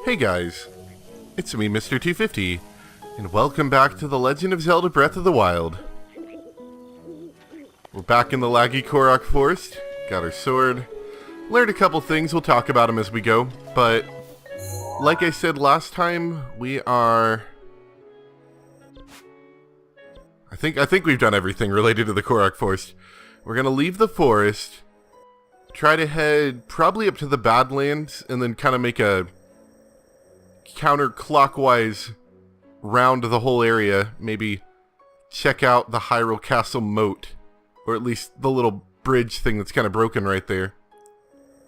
Hey guys, it's me, Mr. 250, and welcome back to The Legend of Zelda Breath of the Wild. We're back in the laggy Korok Forest, got our sword, learned a couple things, we'll talk about them as we go, but like I said last time, we are... I think we've done everything related to the Korok Forest. We're gonna leave the forest, try to head probably up to the Badlands, and then kind of make a counterclockwise round the whole area. Maybe check out the Hyrule Castle moat, or at least the little bridge thing that's kind of broken right there.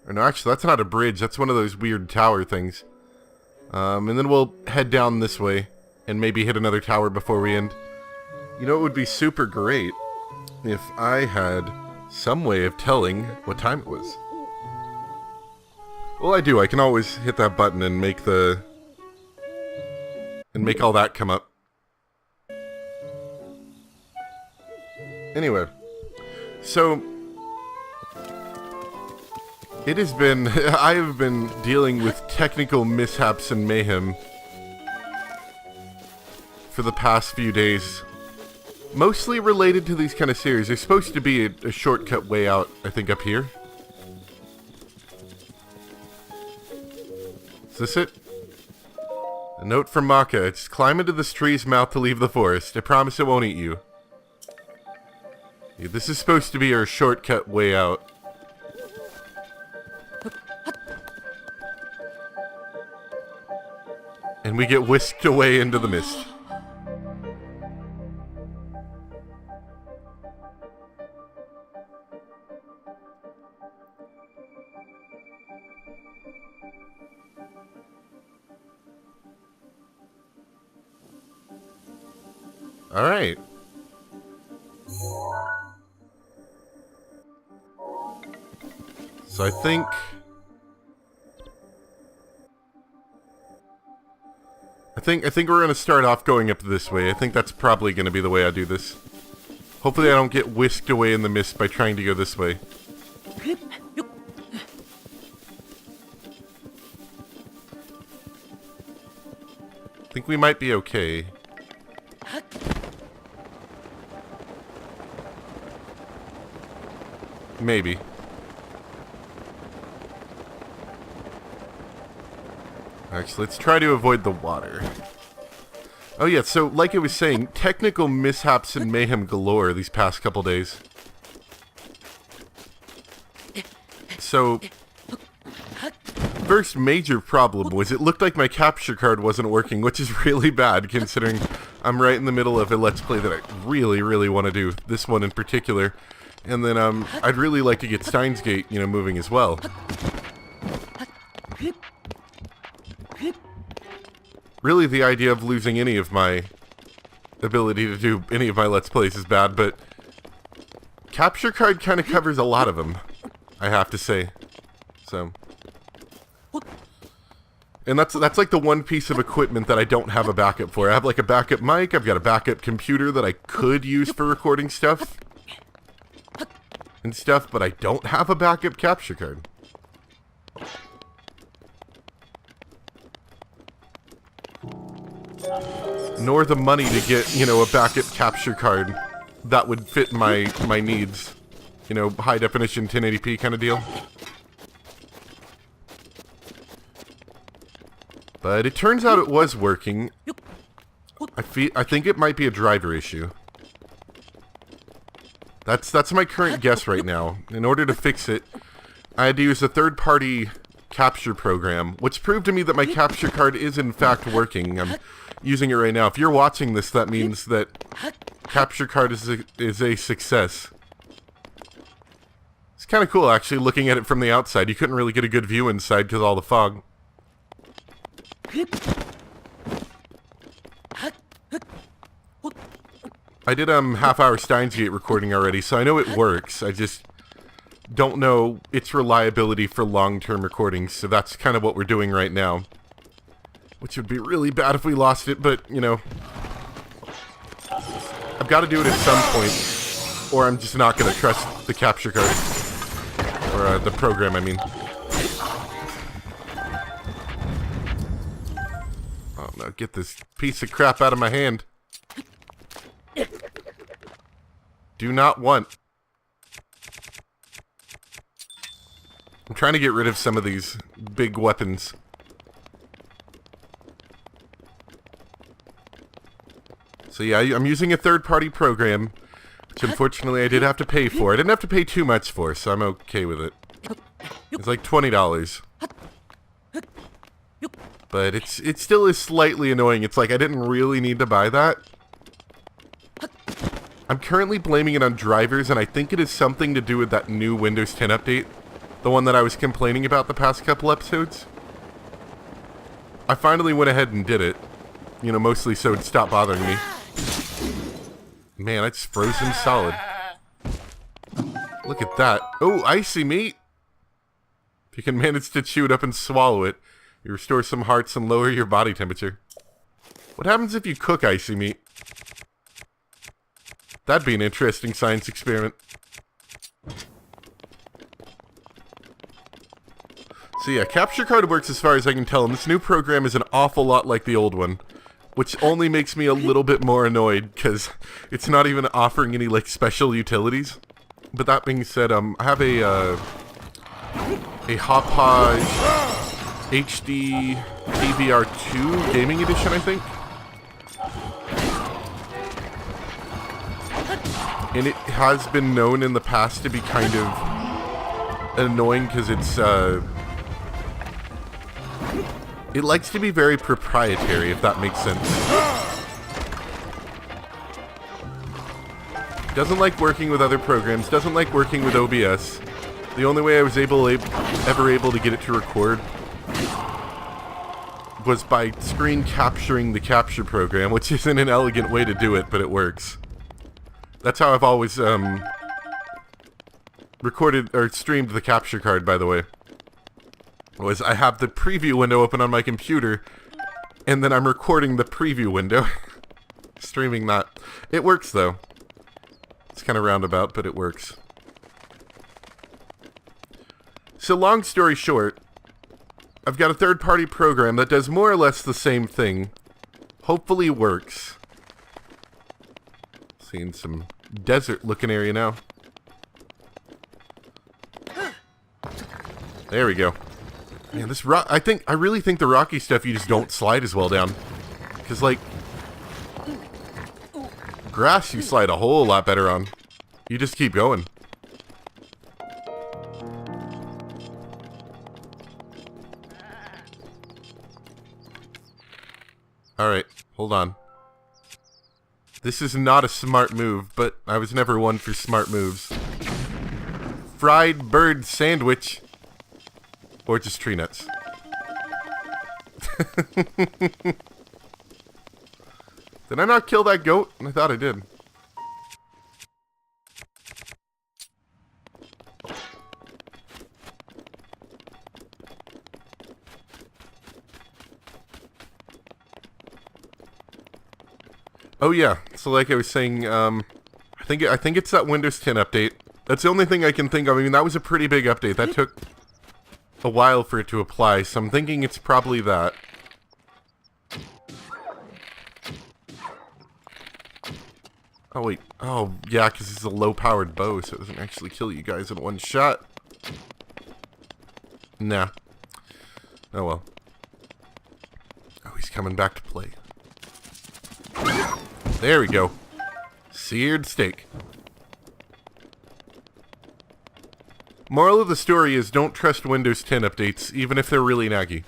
Or no, actually, that's not a bridge. That's one of those weird tower things. And then we'll head down this way and maybe hit another tower before we end. You know, it would be super great if I had some way of telling what time it was. Well, I do. I can always hit that button and make all that come up. Anyway, so it has been, I have been dealing with technical mishaps and mayhem for the past few days. Mostly related to these kind of series. There's supposed to be a shortcut way out, I think, up here. Is this it? A note from Maka. Just climb into this tree's mouth to leave the forest. I promise it won't eat you. Yeah, this is supposed to be our shortcut way out. And we get whisked away into the mist. Alright. So I think we're going to start off going up this way. I think that's probably going to be the way I do this. Hopefully I don't get whisked away in the mist by trying to go this way. I think we might be okay. Maybe. Actually, let's try to avoid the water. Oh yeah, so like I was saying, technical mishaps and mayhem galore these past couple days. So, first major problem was it looked like my capture card wasn't working, which is really bad considering I'm right in the middle of a Let's Play that I really, really want to do. This one in particular. And then, I'd really like to get Steins Gate, you know, moving as well. Really, the idea of losing any of my ability to do any of my Let's Plays is bad, but capture card kind of covers a lot of them, I have to say. So, and that's like the one piece of equipment that I don't have a backup for. I have like a backup mic, I've got a backup computer that I could use for recording stuff and stuff, but I don't have a backup capture card. Nor the money to get, you know, a backup capture card that would fit my needs. You know, high definition 1080p kind of deal. But it turns out it was working. I think it might be a driver issue. That's my current guess right now. In order to fix it, I had to use a third-party capture program, which proved to me that my capture card is in fact working. I'm using it right now. If you're watching this, that means that capture card is a success. It's kind of cool, actually, looking at it from the outside. You couldn't really get a good view inside because of all the fog. I did half-hour Steins Gate recording already, so I know it works. I just don't know its reliability for long-term recordings, so that's kind of what we're doing right now. Which would be really bad if we lost it, but, you know, I've got to do it at some point, or I'm just not going to trust the capture card. Or the program, I mean. Now get this piece of crap out of my hand. Do not want. I'm trying to get rid of some of these big weapons. So yeah, I'm using a third-party program, which unfortunately I did have to pay for. I didn't have to pay too much for, so I'm okay with it. It's like $20. But it still is slightly annoying. It's like I didn't really need to buy that. I'm currently blaming it on drivers, and I think it is something to do with that new Windows 10 update. The one that I was complaining about the past couple episodes. I finally went ahead and did it. You know, mostly so it'd stop bothering me. Man, I just froze him solid. Look at that. Oh, icy meat! If you can manage to chew it up and swallow it, you restore some hearts and lower your body temperature. What happens if you cook icy meat? That'd be an interesting science experiment. So yeah, capture card works as far as I can tell, and this new program is an awful lot like the old one. Which only makes me a little bit more annoyed, because it's not even offering any, like, special utilities. But that being said, I have a Hauppauge HD PVR2 Gaming Edition, I think. And it has been known in the past to be kind of annoying, because it's, it likes to be very proprietary, if that makes sense. Doesn't like working with other programs, doesn't like working with OBS. The only way I was ever able to get it to record was by screen capturing the capture program, which isn't an elegant way to do it, but it works. That's how I've always recorded or streamed the capture card, by the way. Was I have the preview window open on my computer, and then I'm recording the preview window, streaming that. It works, though. It's kind of roundabout, but it works. So long story short, I've got a third-party program that does more or less the same thing. Hopefully works. Seeing some desert-looking area now. There we go. Man, this rock, I really think the rocky stuff you just don't slide as well down. Because, like, grass you slide a whole lot better on. You just keep going. Alright, hold on. This is not a smart move, but I was never one for smart moves. Fried bird sandwich. Or just tree nuts. Did I not kill that goat? I thought I did. Oh yeah, so like I was saying, I think it's that Windows 10 update. That's the only thing I can think of. I mean, that was a pretty big update. That took a while for it to apply, so I'm thinking it's probably that. Oh wait, oh yeah, because it's a low-powered bow, so it doesn't actually kill you guys in one shot. Nah. Oh well. Oh, he's coming back to play. There we go. Seared steak. Moral of the story is don't trust Windows 10 updates, even if they're really naggy.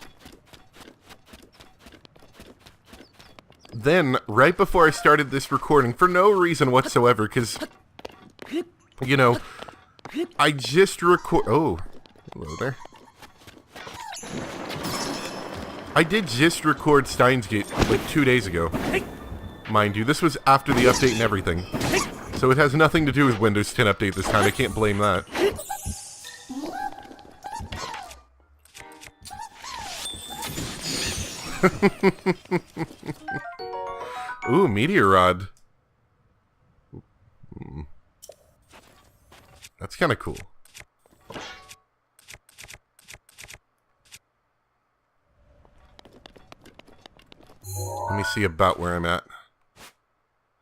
Then, right before I started this recording, for no reason whatsoever, because, you know, I just Oh, hello there. I did just record Steins Gate, like 2 days ago. Mind you, this was after the update and everything. So it has nothing to do with Windows 10 update this time, I can't blame that. Ooh, meteor rod. That's kind of cool. Let me see about where I'm at.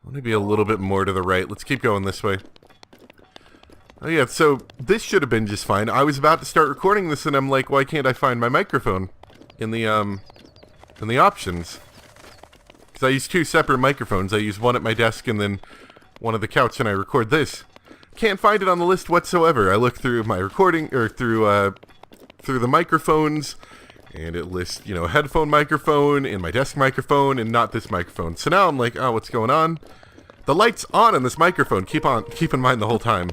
Let me be a little bit more to the right. Let's keep going this way. Oh yeah, so this should have been just fine. I was about to start recording this and I'm like, why can't I find my microphone in the options? Because I use two separate microphones. I use one at my desk and then one at the couch, and I record this. Can't find it on the list whatsoever. I look through my recording, or through the microphones, and it lists, you know, a headphone microphone and my desk microphone and not this microphone. So now I'm like, oh, what's going on? The light's on this microphone. Keep in mind the whole time.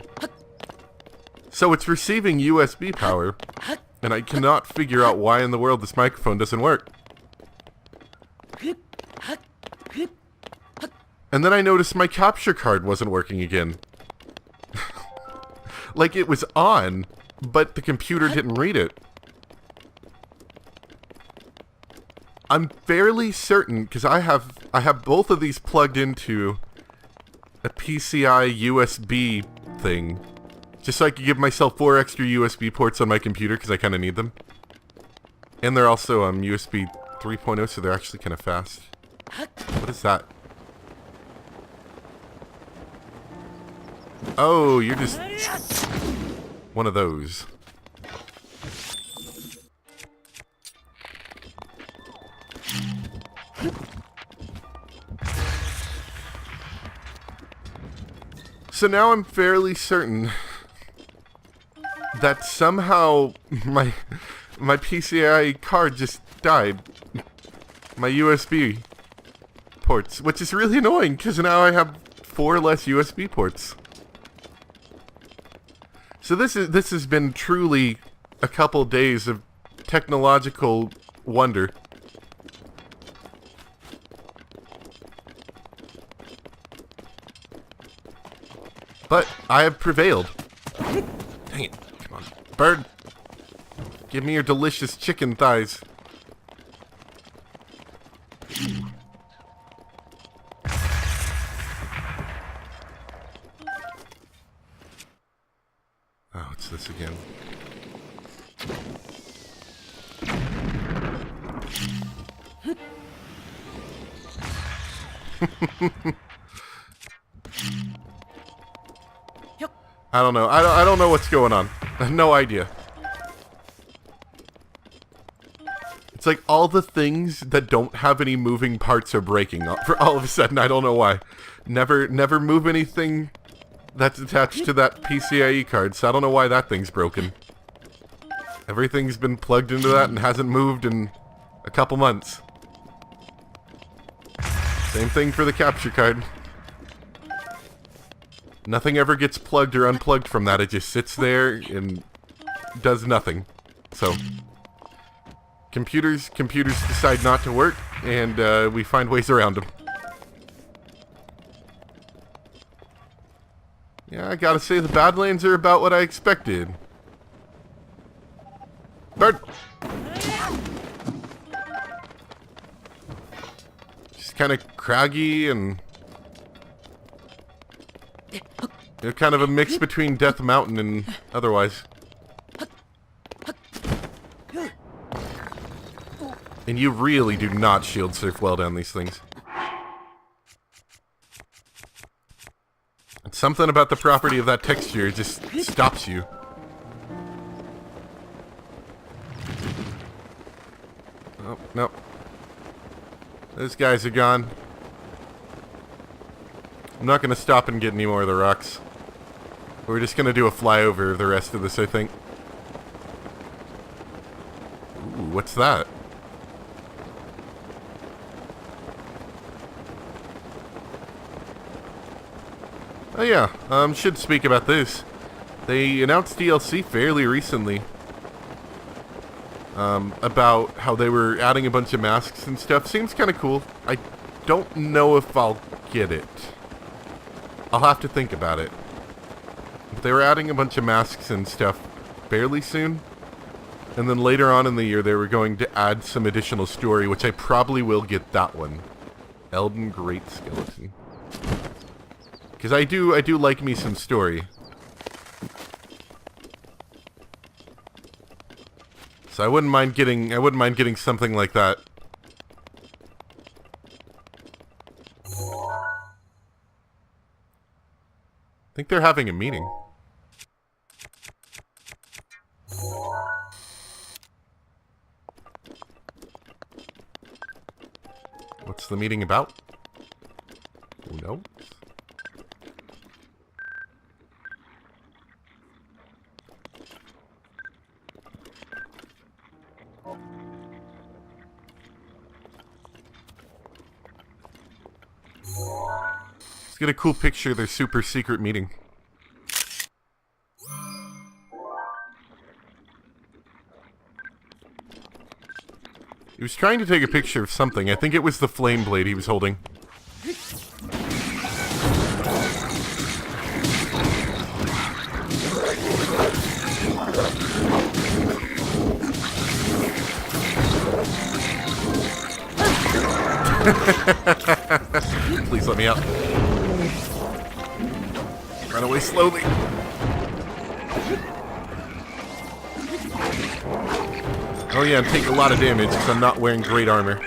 So it's receiving USB power, and I cannot figure out why in the world this microphone doesn't work. And then I noticed my capture card wasn't working again. Like it was on, but the computer didn't read it. I'm fairly certain, because I have both of these plugged into a PCI USB thing, just so I could give myself 4 extra USB ports on my computer, because I kind of need them. And they're also USB 3.0, so they're actually kind of fast. What is that? Oh, you're just one of those. So now I'm fairly certain that somehow my PCI card just died. My USB ports, which is really annoying because now I have 4 less USB ports. So this has been truly a couple days of technological wonder. But I have prevailed. Dang it. Come on. Bird. Give me your delicious chicken thighs. Oh, it's this again. I don't know. I don't know what's going on. I have no idea. It's like all the things that don't have any moving parts are breaking for all of a sudden. I don't know why. Never move anything that's attached to that PCIe card, so I don't know why that thing's broken. Everything's been plugged into that and hasn't moved in a couple months. Same thing for the capture card. Nothing ever gets plugged or unplugged from that. It just sits there and does nothing. So, computers decide not to work, and we find ways around them. Yeah, I gotta say the Badlands are about what I expected. Bird! Just kind of craggy and... They're kind of a mix between Death Mountain and otherwise. And you really do not shield surf well down these things. And something about the property of that texture just stops you. Oh, no. Those guys are gone. I'm not going to stop and get any more of the rocks. We're just going to do a flyover of the rest of this, I think. Ooh, what's that? Oh yeah, should speak about this. They announced DLC fairly recently. About how they were adding a bunch of masks and stuff. Seems kind of cool. I don't know if I'll get it. I'll have to think about it. But they were adding a bunch of masks and stuff fairly soon. And then later on in the year, they were going to add some additional story, which I probably will get that one. Elden Great Skeleton. Because I do like me some story. So I wouldn't mind getting something like that. think they're having a meeting. What's the meeting about? Who knows? Let's get a cool picture of their super secret meeting. He was trying to take a picture of something. I think it was the flame blade he was holding. Please let me out. Run away slowly. Oh yeah, I'm taking a lot of damage because I'm not wearing great armor.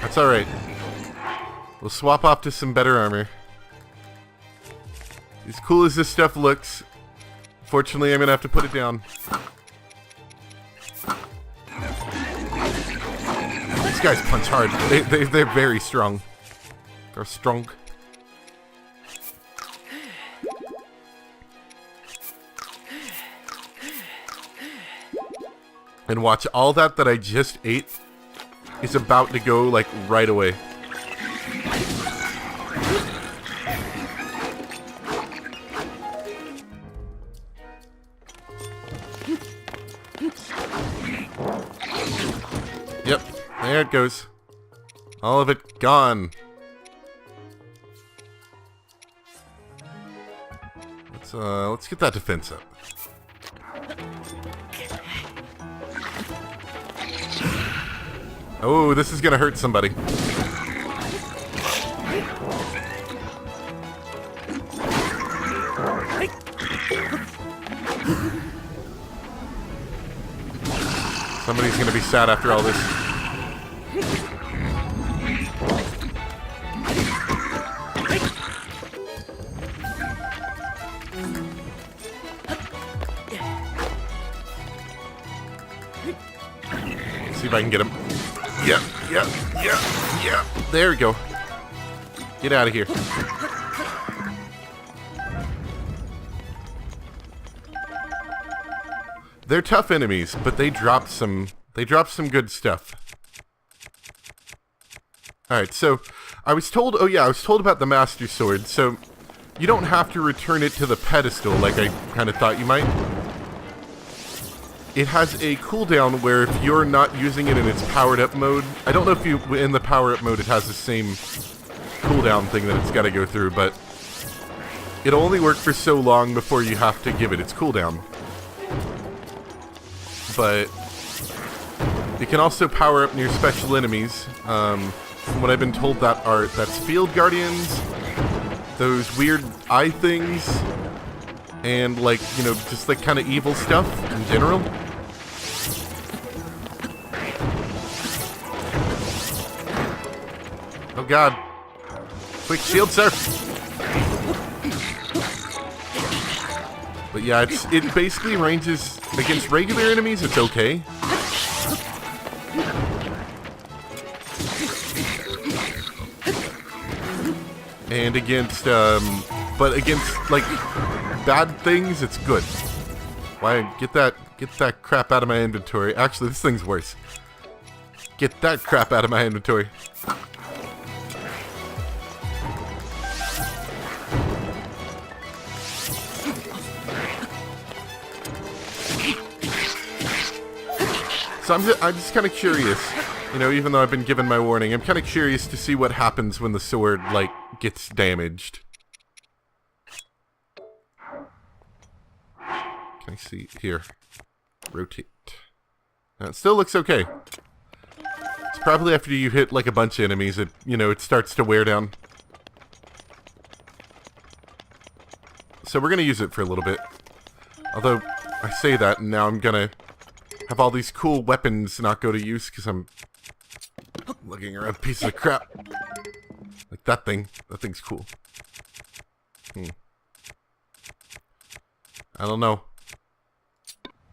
That's alright. We'll swap off to some better armor. As cool as this stuff looks, fortunately I'm going to have to put it down. These guys punch hard. They're very strong. They're strong. And watch, all that I just ate is about to go, like, right away. Yep, there it goes. All of it gone. Let's get that defense up. Oh, this is gonna hurt somebody. Somebody's gonna be sad after all this. Let's see if I can get him. Yep. There we go. Get out of here. They're tough enemies, but they drop some good stuff. Alright, so I was told about the Master Sword, so you don't have to return it to the pedestal like I kind of thought you might. It has a cooldown where if you're not using it in its powered up mode, I don't know if in the power up mode it has the same cooldown thing that it's got to go through, but it'll only work for so long before you have to give it its cooldown. But it can also power up near special enemies. From what I've been told, that's field guardians, those weird eye things, and like, you know, just like kind of evil stuff in general. Oh god. Quick shield, sir. But yeah, it basically ranges against regular enemies, it's okay. And against but against like bad things, it's good. Why get that crap out of my inventory. Actually, this thing's worse. Get that crap out of my inventory. So I'm just kind of curious, you know, even though I've been given my warning, I'm kind of curious to see what happens when the sword, like, gets damaged. Can I see? Here. Rotate. Now, it still looks okay. It's probably after you hit, like, a bunch of enemies, it starts to wear down. So we're going to use it for a little bit. Although, I say that, and now I'm going to have all these cool weapons not go to use because I'm Looking around pieces of crap. Like that thing. That thing's cool. I don't know.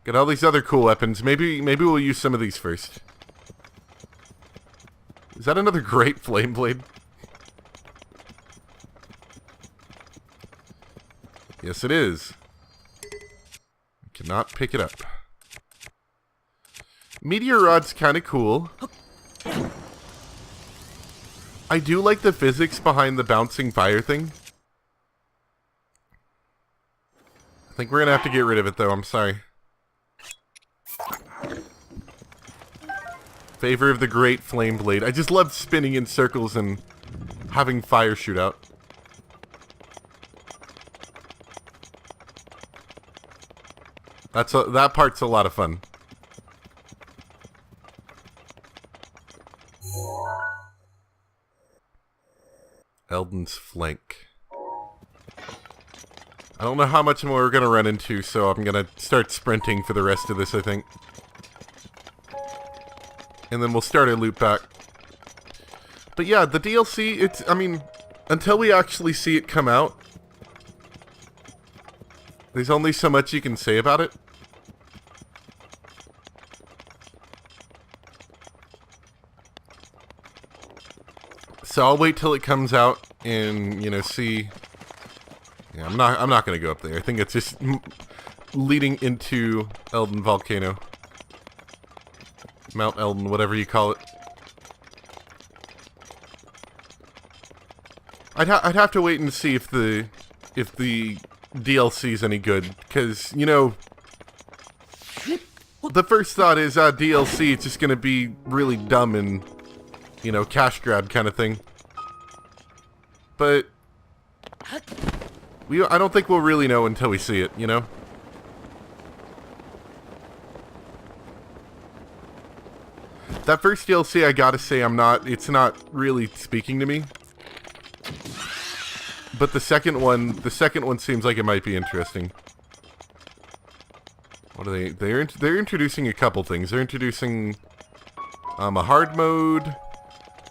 Got all these other cool weapons. Maybe we'll use some of these first. Is that another great flame blade? Yes, it is. I cannot pick it up. Meteor rod's kind of cool. I do like the physics behind the bouncing fire thing. I think we're gonna have to get rid of it, though. I'm sorry. Favor of the great flame blade. I just love spinning in circles and having fire shoot out. That part's a lot of fun. Eldon's flank. I don't know how much more we're gonna run into, so I'm gonna start sprinting for the rest of this, I think. And then we'll start a loop back. But yeah, the DLC, I mean, until we actually see it come out, there's only so much you can say about it. So I'll wait till it comes out and, you know, see. Yeah, I'm not gonna go up there. I think it's just leading into Eldon Volcano. Mount Eldon, whatever you call it. I'd have to wait and see if the DLC is any good, because, you know, the first thought is DLC is just gonna be really dumb and, you know, cash grab kind of thing. But I don't think we'll really know until we see it, you know? That first DLC, I gotta say, it's not really speaking to me. But the second one seems like it might be interesting. What are they? They're introducing a couple things. They're introducing a hard mode.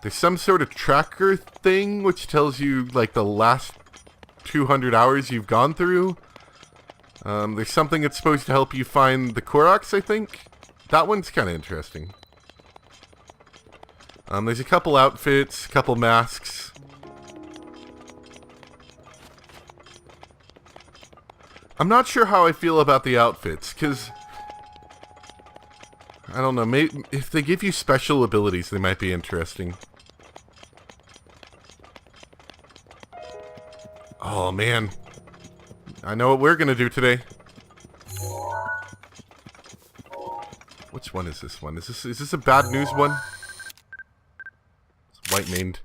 There's some sort of tracker thing which tells you like the last 200 hours you've gone through. There's something that's supposed to help you find the Koroks, I think. That one's kind of interesting. There's a couple outfits, a couple masks. I'm not sure how I feel about the outfits, because I don't know, maybe if they give you special abilities, they might be interesting. Oh man, I know what we're gonna do today. Which one is this one? Is this a bad news one? It's white-maned.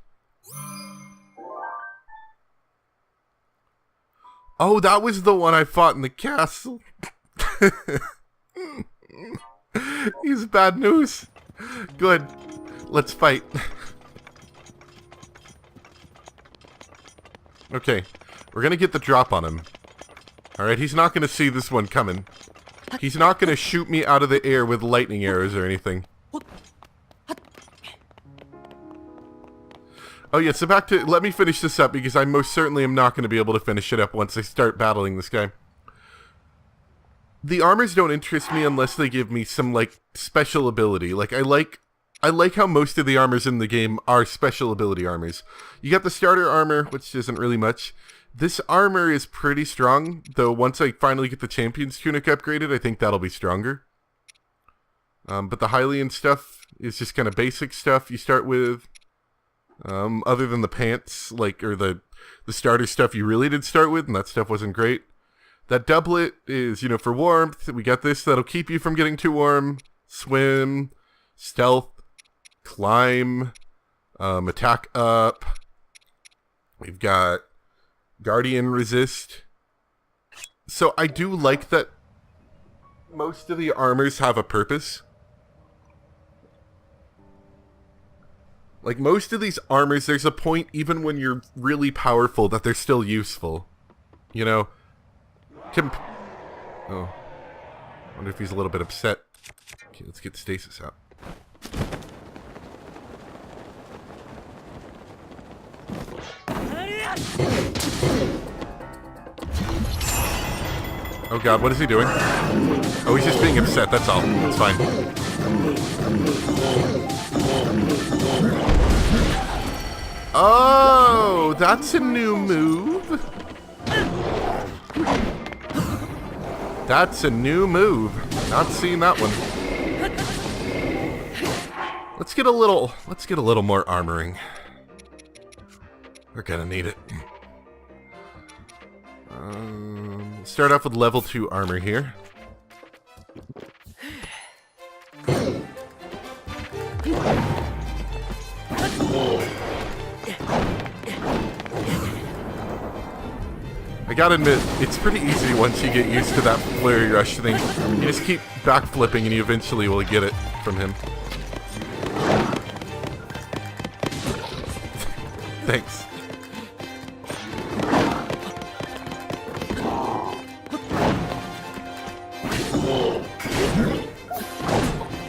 Oh, that was the one I fought in the castle. He's bad news. Good. Let's fight. Okay. We're gonna get the drop on him. Alright, he's not gonna see this one coming. He's not gonna shoot me out of the air with lightning arrows or anything. Oh yeah, so back to, let me finish this up because I most certainly am not going to be able to finish it up once I start battling this guy. The armors don't interest me unless they give me some, like, special ability. Like, I like how most of the armors in the game are special ability armors. You got the starter armor, which isn't really much. This armor is pretty strong, though once I finally get the Champion's Tunic upgraded, I think that'll be stronger. But the Hylian stuff is just kind of basic stuff you start with. Other than the pants, like, or the starter stuff you really did start with, and that stuff wasn't great. That doublet is, you know, for warmth. We got this that'll keep you from getting too warm. Swim, stealth, climb, attack up. We've got Guardian resist. So I do like that most of the armors have a purpose. Like, most of these armors, there's a point, even when you're really powerful, that they're still useful. You know? Oh. I wonder if he's a little bit upset. Okay, let's get Stasis out. Oh god, what is he doing? Oh, he's just being upset, that's all. It's fine. Oh, that's a new move. That's a new move. Not seeing that one. Let's get a little more armoring. We're gonna need it. Start off with level 2 armor here. I gotta admit, it's pretty easy once you get used to that flurry rush thing. You just keep backflipping and you eventually will get it from him. Thanks.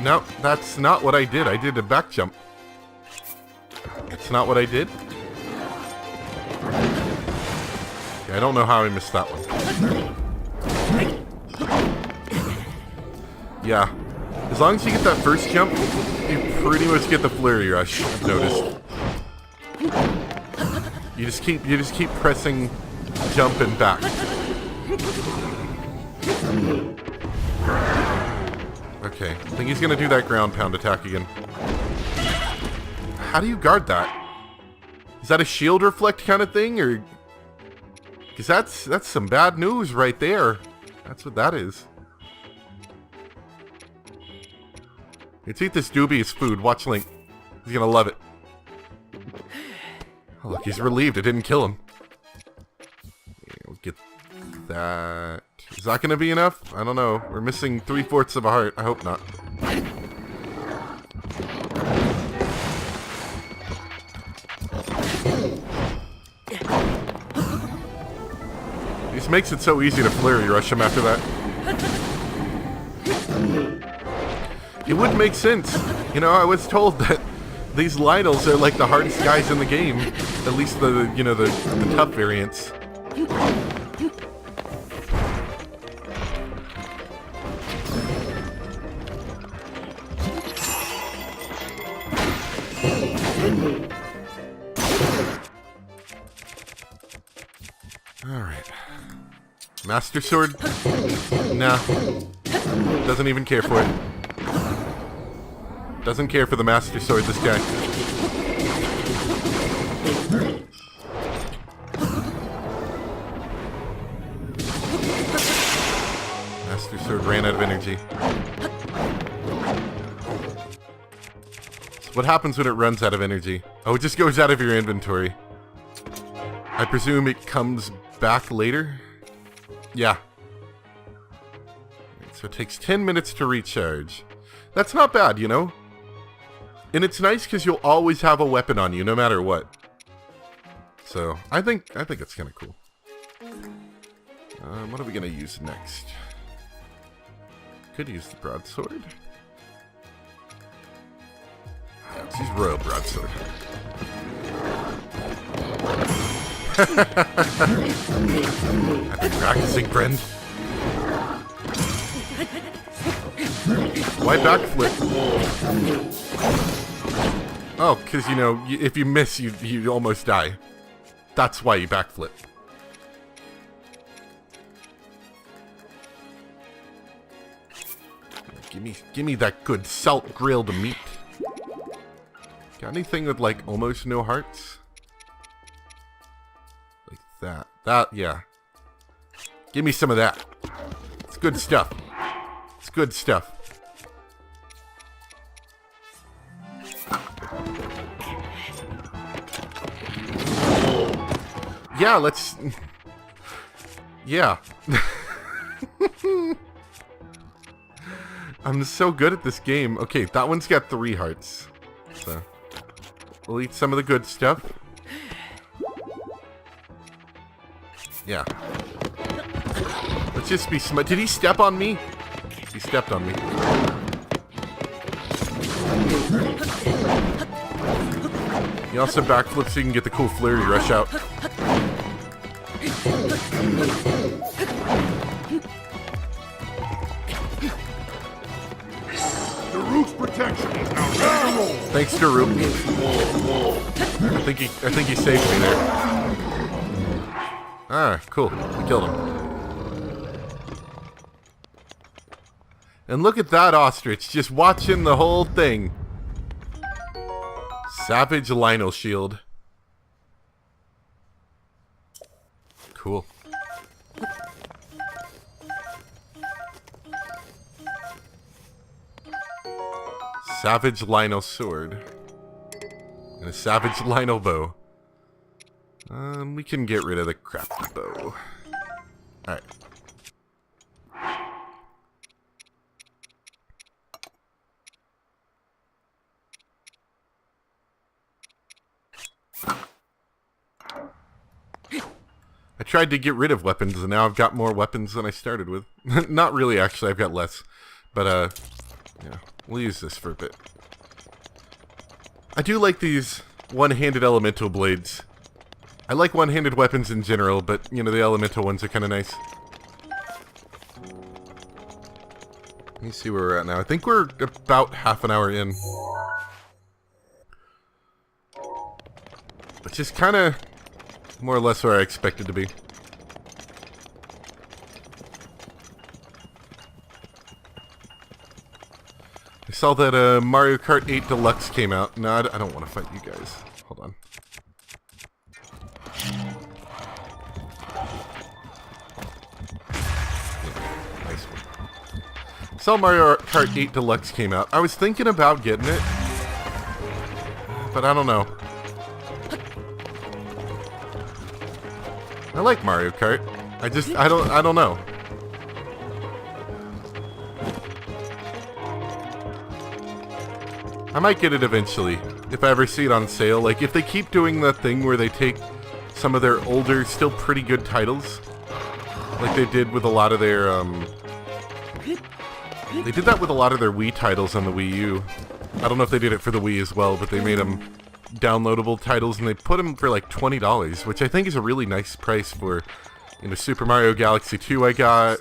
No, that's not what I did. I did a back jump. That's not what I did. Okay, I don't know how I missed that one. Yeah. As long as you get that first jump, you pretty much get the flurry rush, I've noticed. You just keep pressing jump and back. Okay, I think he's gonna do that ground pound attack again. How do you guard that? Is that a shield reflect kind of thing, or? Because that's some bad news right there. That's what that is. Let's eat this dubious food. Watch Link. He's gonna love it. Oh, look, he's relieved it didn't kill him. Yeah, we'll get that. Is that gonna be enough? I don't know. We're missing 3/4 of a heart. I hope not. This makes it so easy to flurry rush him after that. It would make sense. You know, I was told that these Lynels are like the hardest guys in the game. At least the tough variants. Alright. Master Sword? Nah. Doesn't even care for it. Doesn't care for the Master Sword, this guy. Master Sword ran out of energy. So what happens when it runs out of energy? Oh, it just goes out of your inventory. I presume it comes back later? Yeah. So it takes 10 minutes to recharge. That's not bad, you know? And it's nice because you'll always have a weapon on you, no matter what. So, I think it's kind of cool. What are we going to use next? Could use the broadsword. Yeah, let's use Royal Broadsword. I've been practicing, friend. Why backflip? Oh, because, you know, if you miss, you almost die. That's why you backflip. Give me that good salt grilled meat. Got anything with, like, almost no hearts? Like that, yeah. Give me some of that. It's good stuff. It's good stuff. Yeah, let's... Yeah. I'm so good at this game. Okay, that one's got 3 hearts. So, we'll eat some of the good stuff. Yeah. Let's just be smart. Did he step on me? He stepped on me. He also backflips so you can get the cool flurry rush out. The root's protection is now ready to roll. Thanks to Root. I think he saved me there. Ah, cool. We killed him. And look at that ostrich, just watching the whole thing. Savage Lino Shield. Cool. Savage Lino Sword. And a Savage Lino Bow. We can get rid of the crafty bow. Alright. I tried to get rid of weapons, and now I've got more weapons than I started with. Not really, actually. I've got less. But, yeah. We'll use this for a bit. I do like these one-handed elemental blades. I like one-handed weapons in general, but, you know, the elemental ones are kind of nice. Let me see where we're at now. I think we're about half an hour in. Which is kind of more or less where I expected to be. I saw that Mario Kart 8 Deluxe came out. No, I don't want to fight you guys. Hold on. Yeah, nice one. I saw Mario Kart 8 Deluxe came out. I was thinking about getting it, but I don't know. I like Mario Kart. I don't know. I might get it eventually, if I ever see it on sale. Like, if they keep doing that thing where they take some of their older, still pretty good titles, like they did with a lot of their, they did that with a lot of their Wii titles on the Wii U. I don't know if they did it for the Wii as well, but they made them downloadable titles, and they put them for like $20, which I think is a really nice price for, you know, Super Mario Galaxy 2 I got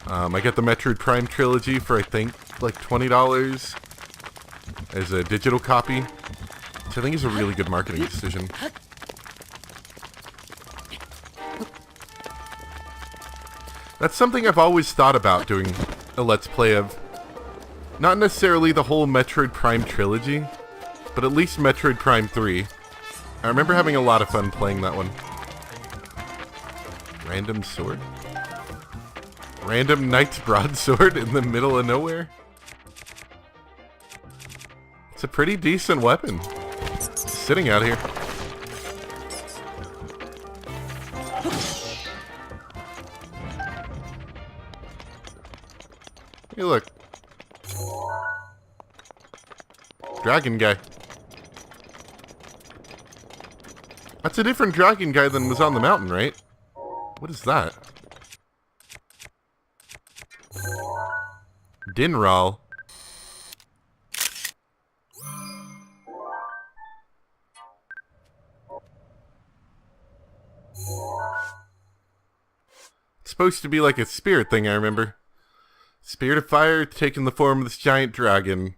the Metroid Prime Trilogy for, I think, like $20 as a digital copy, which I think is a really good marketing decision. That's something I've always thought about doing a Let's Play of. Not necessarily the whole Metroid Prime trilogy, but at least Metroid Prime 3. I remember having a lot of fun playing that one. Random sword? Random knight's broadsword in the middle of nowhere? It's a pretty decent weapon. It's sitting out here. Hey, look. Dragon guy. That's a different dragon guy than was on the mountain, right? What is that? Dinral. It's supposed to be like a spirit thing, I remember. Spirit of fire taking the form of this giant dragon.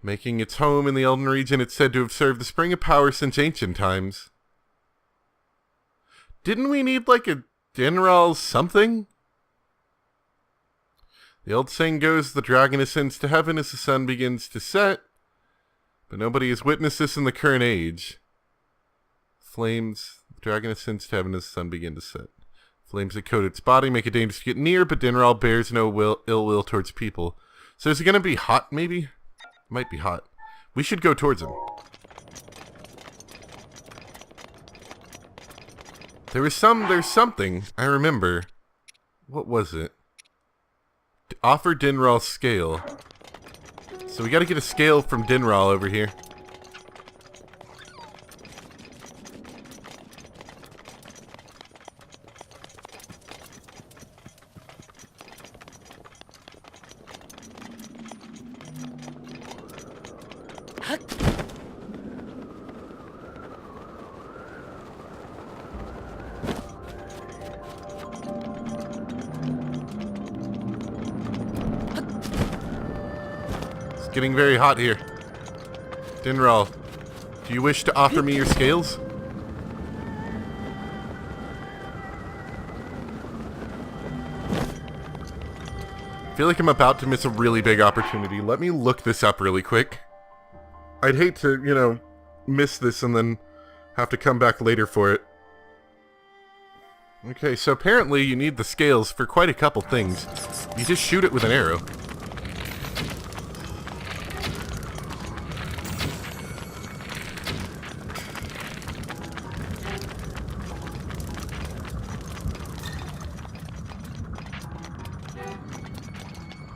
Making its home in the Elden region, it's said to have served the spring of power since ancient times. Didn't we need like a Dinral something? The old saying goes, the dragon ascends to heaven as the sun begins to set. But nobody has witnessed this in the current age. Flames, the dragon ascends to heaven as the sun begins to set. Flames that coat its body make it dangerous to get near, but Dinral bears no ill will towards people. So is it going to be hot, maybe? Might be hot. We should go towards him. There's something, I remember. What was it? Offer Dinral scale. So we gotta get a scale from Dinral over here. getting very hot here. Dinral, do you wish to offer me your scales? I feel like I'm about to miss a really big opportunity. Let me look this up really quick. I'd hate to, you know, miss this and then have to come back later for it. Okay, so apparently you need the scales for quite a couple things. You just shoot it with an arrow.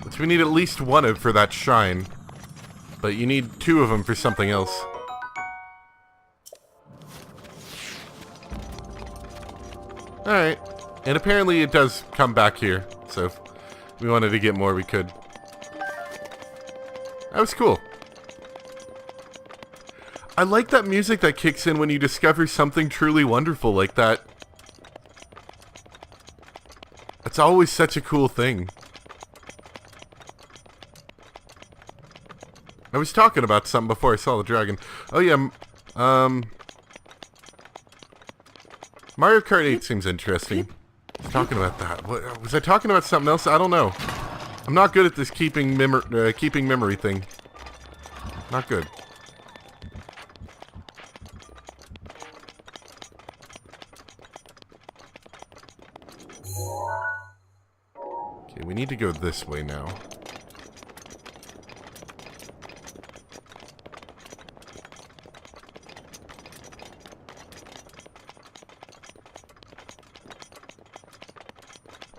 Which we need at least one of for that shrine. But you need 2 of them for something else. Alright. And apparently it does come back here. So if we wanted to get more, we could. That was cool. I like that music that kicks in when you discover something truly wonderful like that. It's always such a cool thing. I was talking about something before I saw the dragon. Oh yeah, Mario Kart 8 seems interesting. I was talking about that. What, was I talking about something else? I don't know. I'm not good at this keeping memory thing. Not good. Okay, we need to go this way now.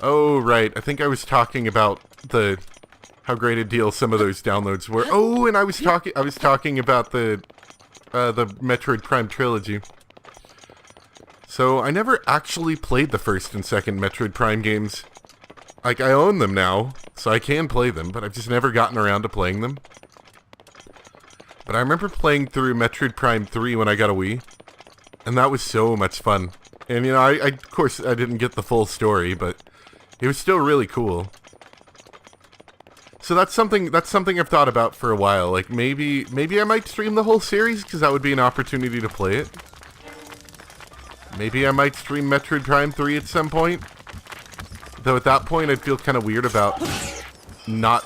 Oh, right. I think I was talking about how great a deal some of those downloads were. Oh, and I was talking about the Metroid Prime trilogy. So, I never actually played the first and second Metroid Prime games. Like, I own them now, so I can play them, but I've just never gotten around to playing them. But I remember playing through Metroid Prime 3 when I got a Wii, and that was so much fun. And, you know, I of course, I didn't get the full story, but it was still really cool. So that's something I've thought about for a while. Like, maybe I might stream the whole series, because that would be an opportunity to play it. Maybe I might stream Metroid Prime 3 at some point. Though at that point, I'd feel kind of weird about not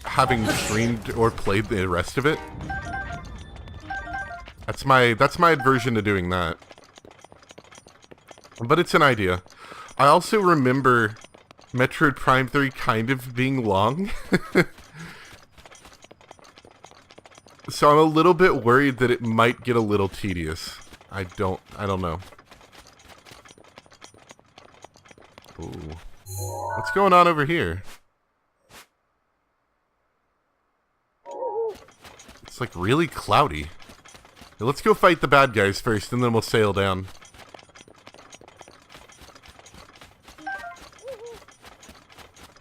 having streamed or played the rest of it. That's my aversion to doing that. But it's an idea. I also remember Metroid Prime 3 kind of being long. So I'm a little bit worried that it might get a little tedious. I don't know. Ooh. What's going on over here? It's like really cloudy. Hey, let's go fight the bad guys first, and then we'll sail down.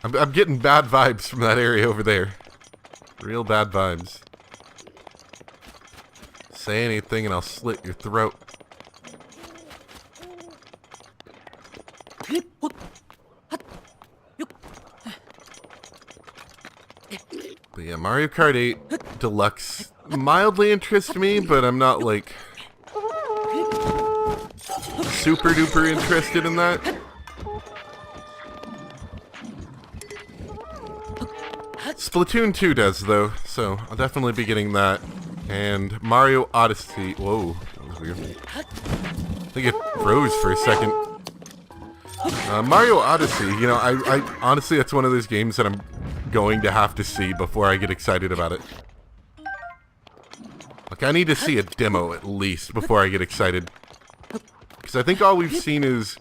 I'm getting bad vibes from that area over there. Real bad vibes. Say anything and I'll slit your throat. But yeah, Mario Kart 8 Deluxe mildly interests me, but I'm not like super duper interested in that. Splatoon 2 does, though, so I'll definitely be getting that. And Mario Odyssey. Whoa, that was weird. I think it froze for a second. Mario Odyssey, you know, I honestly, that's one of those games that I'm going to have to see before I get excited about it. Like, I need to see a demo at least before I get excited. Because I think all we've seen is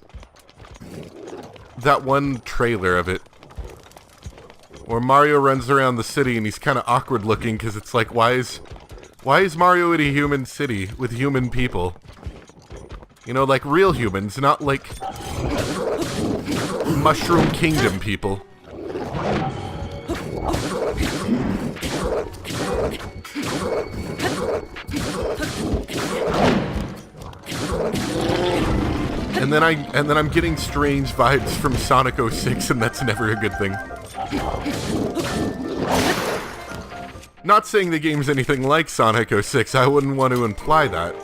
that one trailer of it. Where Mario runs around the city and he's kind of awkward looking because it's like, why is Mario in a human city with human people? You know, like real humans, not like Mushroom Kingdom people. And then I'm getting strange vibes from Sonic 06, and that's never a good thing. Not saying the game's anything like Sonic 06, I wouldn't want to imply that.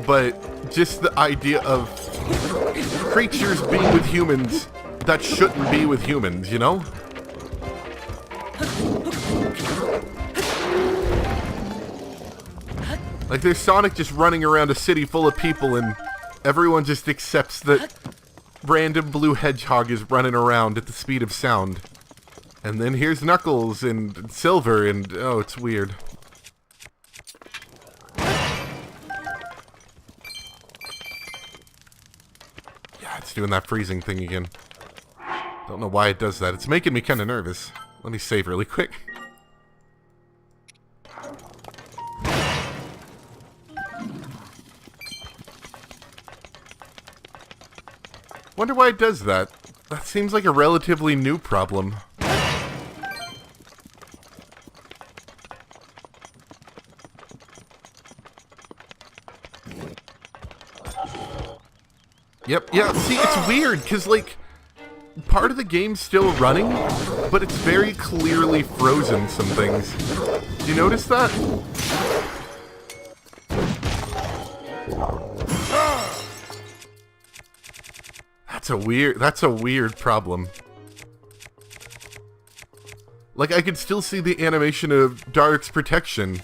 But just the idea of creatures being with humans that shouldn't be with humans, you know? Like, there's Sonic just running around a city full of people and everyone just accepts that random blue hedgehog is running around at the speed of sound. And then here's Knuckles and Silver and, oh, it's weird. Yeah, it's doing that freezing thing again. Don't know why it does that. It's making me kind of nervous. Let me save really quick. Wonder why it does that. That seems like a relatively new problem. Yep, yeah, see, it's weird, because, like, part of the game's still running, but it's very clearly frozen some things. Do you notice that? That's a weird problem. Like, I could still see the animation of Dark's protection.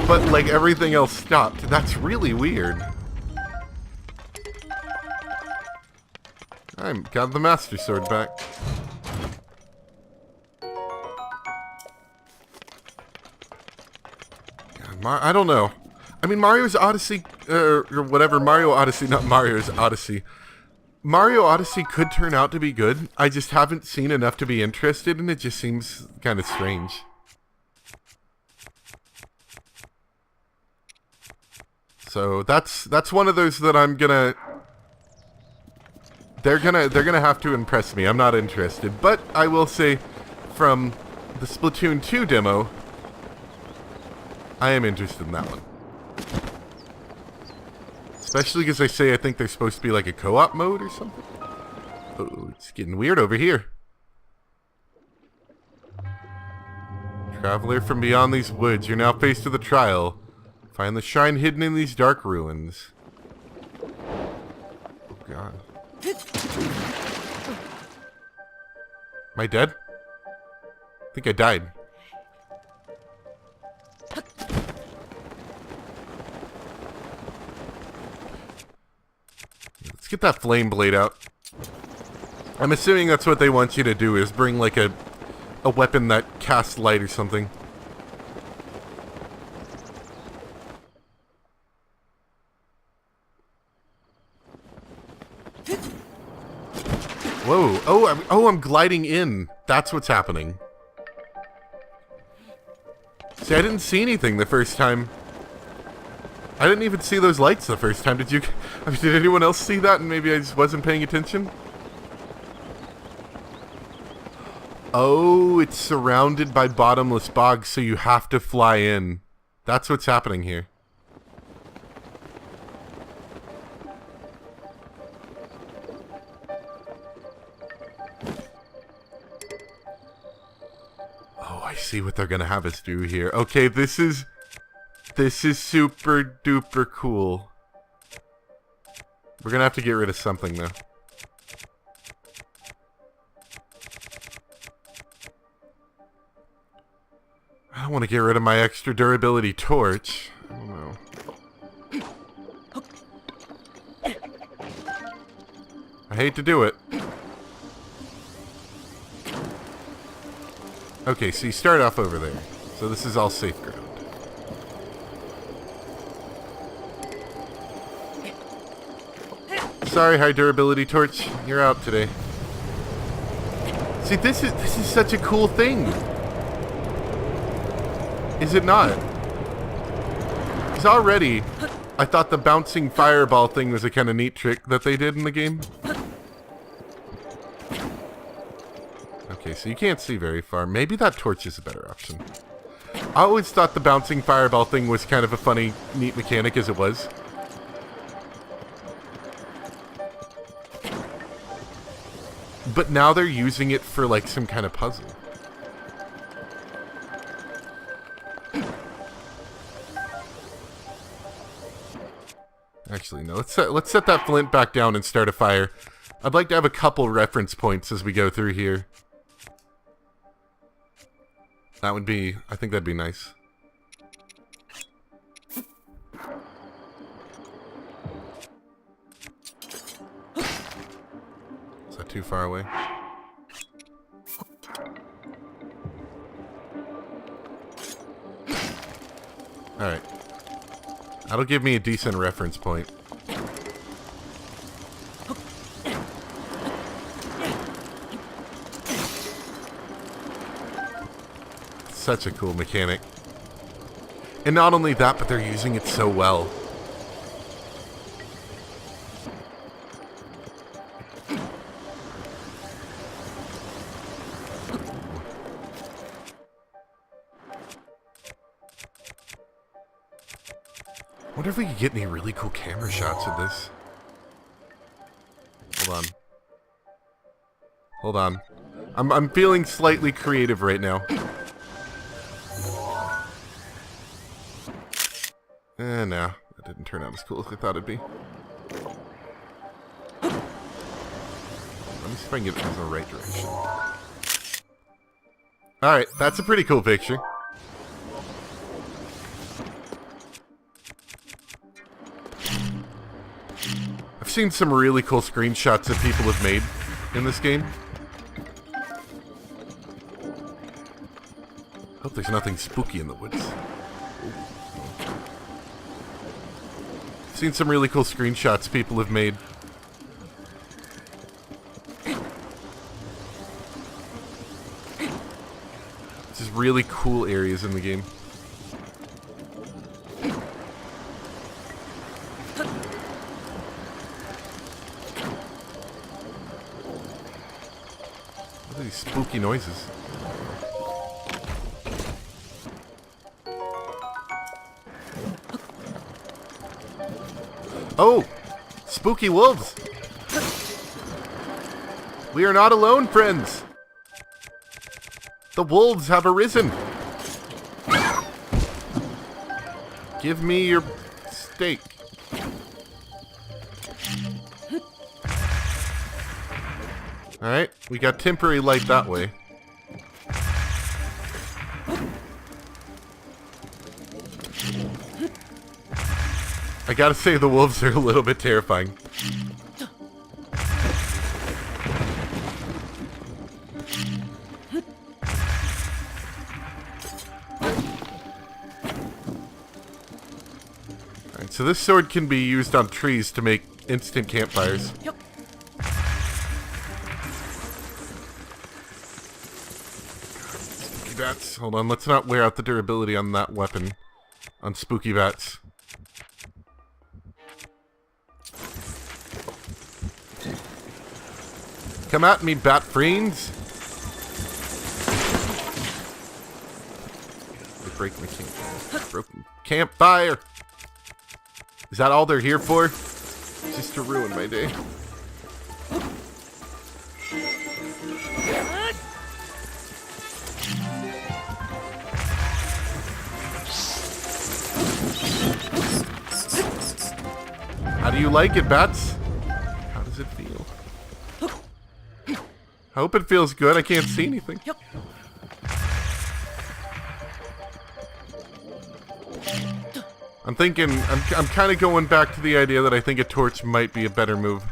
But, like, everything else stopped. That's really weird. I got the Master Sword back. I don't know. I mean, Mario's Odyssey, or whatever, Mario Odyssey, not Mario's Odyssey. Mario Odyssey could turn out to be good. I just haven't seen enough to be interested, and it just seems kind of strange. So that's one of those that I'm gonna. They're gonna have to impress me. I'm not interested, but I will say, from the Splatoon 2 demo, I am interested in that one. Especially because they say I think there's supposed to be like a co-op mode or something. Oh, it's getting weird over here. Traveler from beyond these woods, you're now faced with a trial. Find the shrine hidden in these dark ruins. Oh god. Am I dead? I think I died. Let's get that flame blade out. I'm assuming that's what they want you to do, is bring like a weapon that casts light or something. Whoa. Oh, I'm gliding in. That's what's happening. See, I didn't see anything the first time. I didn't even see those lights the first time. Did you? I mean, did anyone else see that and maybe I just wasn't paying attention? Oh, it's surrounded by bottomless bogs, so you have to fly in. That's what's happening here. Oh, I see what they're gonna have us do here. Okay, this is super duper cool. We're gonna have to get rid of something though. I don't want to get rid of my extra durability torch. I don't know. I hate to do it. Okay, so you start off over there. So this is all safe ground. Sorry, high durability torch. You're out today. See, this is such a cool thing. Is it not? Because already, I thought the bouncing fireball thing was a kind of neat trick that they did in the game. Okay, so you can't see very far. Maybe that torch is a better option. I always thought the bouncing fireball thing was kind of a funny, neat mechanic as it was. But now they're using it for like some kind of puzzle. Actually, no. Let's set that flint back down and start a fire. I'd like to have a couple reference points as we go through here. That would be... I think that'd be nice. Is that too far away? Alright. That'll give me a decent reference point. Such a cool mechanic. And not only that, but they're using it so well. I wonder if we could get any really cool camera shots of this. Hold on. Hold on. I'm feeling slightly creative right now. No. That didn't turn out as cool as I thought it'd be. Let me see if I can get it in the right direction. Alright, that's a pretty cool picture. I've seen some really cool screenshots that people have made in this game. Hope there's nothing spooky in the woods. I've seen some really cool screenshots people have made. Just really cool areas in the game. What are these spooky noises? Oh! Spooky wolves! We are not alone, friends! The wolves have arisen! Give me your steak. Alright, we got temporary light that way. I gotta say, the wolves are a little bit terrifying. Alright, so this sword can be used on trees to make instant campfires. Spooky bats. Hold on, let's not wear out the durability on that weapon. On spooky bats. Come at me, bat friends! They break my camp. Broken campfire! Is that all they're here for? Just to ruin my day. How do you like it, bats? How does it feel? I hope it feels good. I can't see anything. I'm thinking, I'm kind of going back to the idea that I think a torch might be a better move.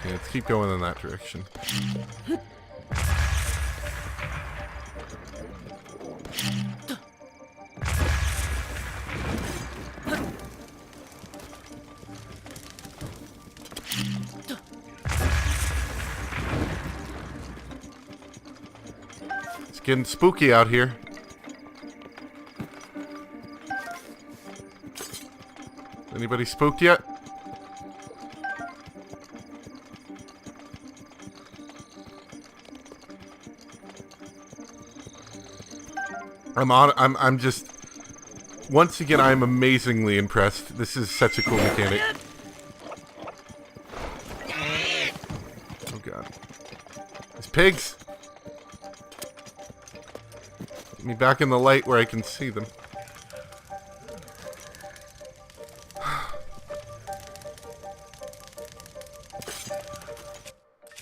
Okay, let's keep going in that direction. It's getting spooky out here. Anybody spooked yet? I'm just, once again, I'm amazingly impressed. This is such a cool mechanic. Oh god. There's pigs! Get me back in the light where I can see them.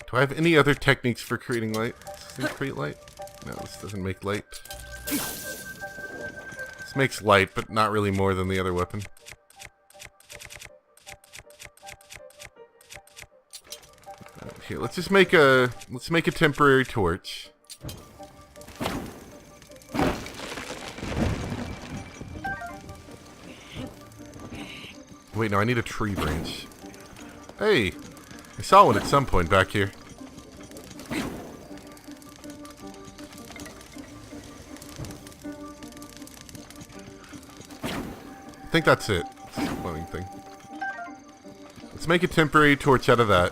Do I have any other techniques for creating light? Does this create light? No, this doesn't make light. This makes light, but not really more than the other weapon. Here, let's just make a temporary torch. Wait, no, I need a tree branch. Hey, I saw one at some point back here. I think that's it. It's a floating thing. Let's make a temporary torch out of that.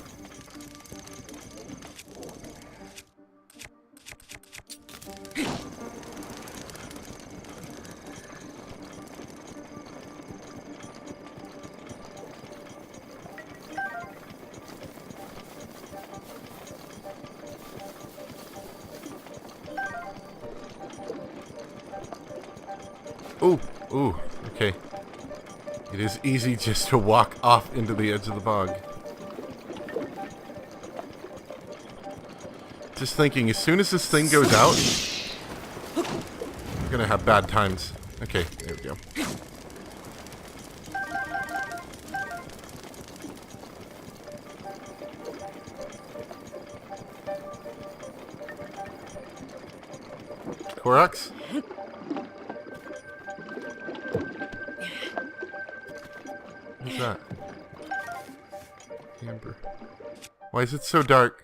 Ooh, ooh, okay. It is easy just to walk off into the edge of the bog. Just thinking, as soon as this thing goes out, we're gonna have bad times. Okay, there we go. Korax? What's that? Amber. Why is it so dark?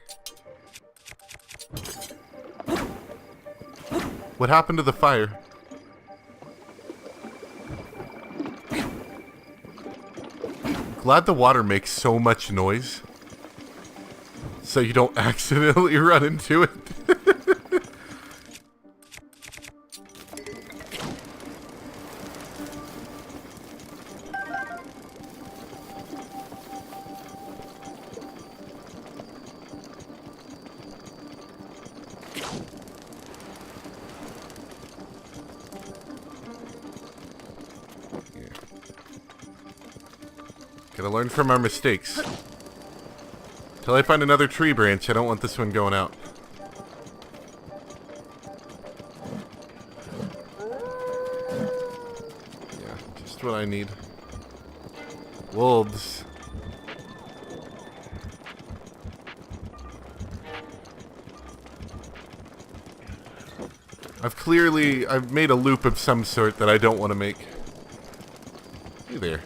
What happened to the fire? Glad the water makes so much noise, so you don't accidentally run into it. Gotta learn from our mistakes. Till I find another tree branch, I don't want this one going out. Yeah, just what I need. Wolves. I've made a loop of some sort that I don't want to make. Hey there.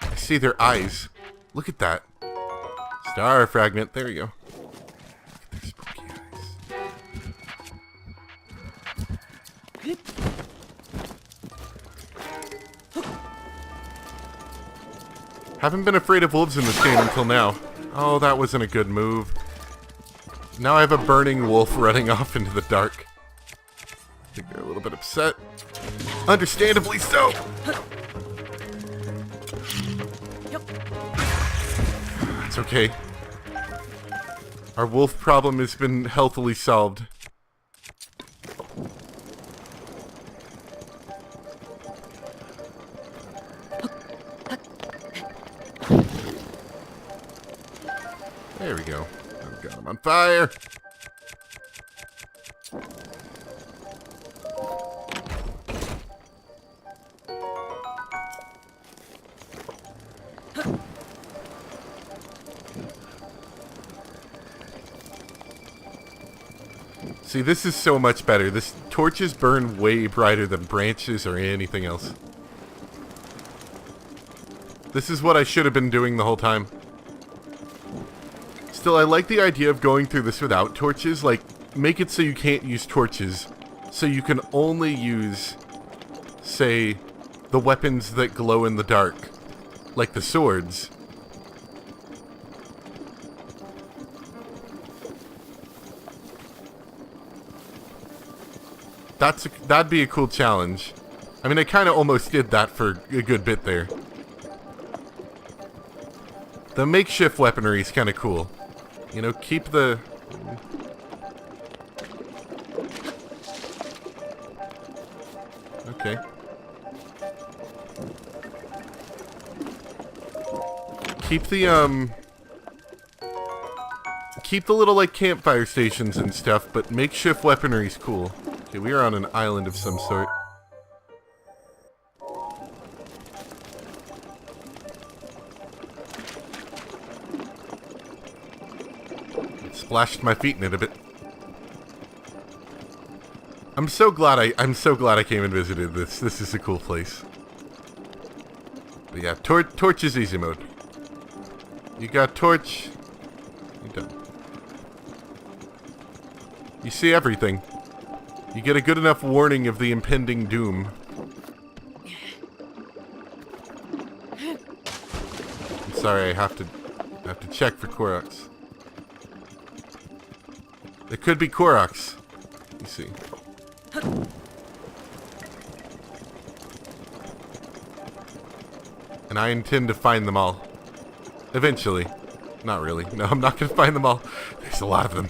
I see their eyes. Look at that. Star fragment. There you go. Look at their spooky eyes. Haven't been afraid of wolves in this game until now. Oh, that wasn't a good move. Now I have a burning wolf running off into the dark. I think they're a little bit upset. Understandably so. It's okay. Our wolf problem has been healthily solved. There we go. I've got him on fire. See, this is so much better. This torches burn way brighter than branches or anything else. This is what I should have been doing the whole time. Still, I like the idea of going through this without torches. Like, make it so you can't use torches. So you can only use, say, the weapons that glow in the dark. Like the swords. That'd be a cool challenge. I mean, I kind of almost did that for a good bit there. The makeshift weaponry is kind of cool. You know, keep the... Okay. Keep the little, like, campfire stations and stuff, but makeshift weaponry's cool. Okay, we are on an island of some sort. It splashed my feet in it a bit. I'm so glad I came and visited this. This is a cool place. But yeah, torch is easy mode. You got torch. You're done. You see everything. You get a good enough warning of the impending doom. I'm sorry, I have to check for Koroks. There could be Koroks. You see. And I intend to find them all. Eventually. Not really. No, I'm not going to find them all. There's a lot of them.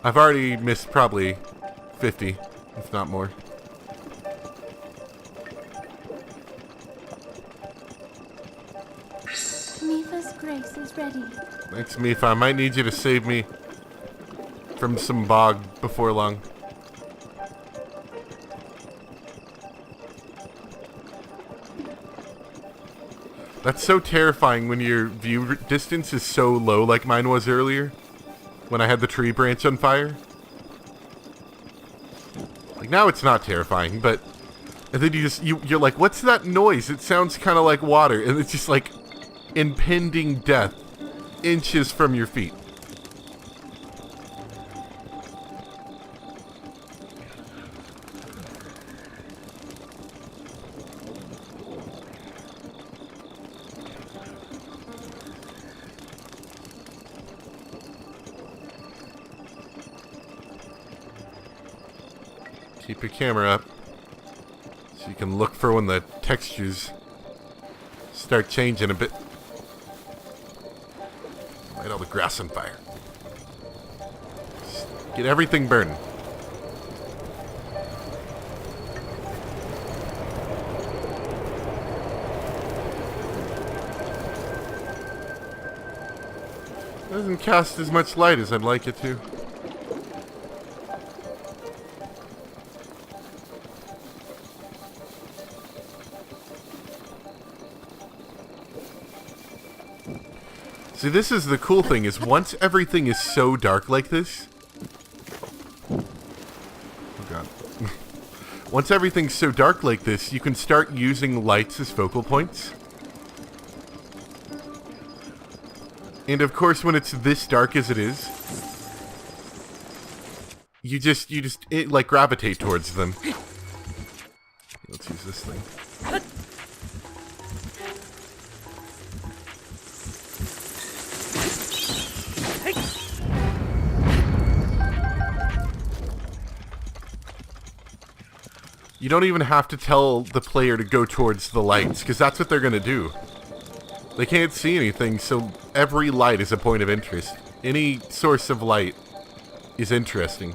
I've already missed probably 50, if not more. Mifa's grace is ready. Thanks, Mifa. I might need you to save me from some bog before long. That's so terrifying when your view distance is so low like mine was earlier. When I had the tree branch on fire. Like, now it's not terrifying, but... And then you're like, what's that noise? It sounds kind of like water. And it's just like impending death inches from your feet. Keep your camera up so you can look for when the textures start changing a bit. Light all the grass on fire. Just get everything burning. It doesn't cast as much light as I'd like it to. See, this is the cool thing, is once everything is so dark like this... Oh god. Once everything's so dark like this, you can start using lights as focal points. And of course, when it's this dark as it is, you just like gravitate towards them. Let's use this thing. You don't even have to tell the player to go towards the lights, because that's what they're going to do. They can't see anything, so every light is a point of interest. Any source of light is interesting.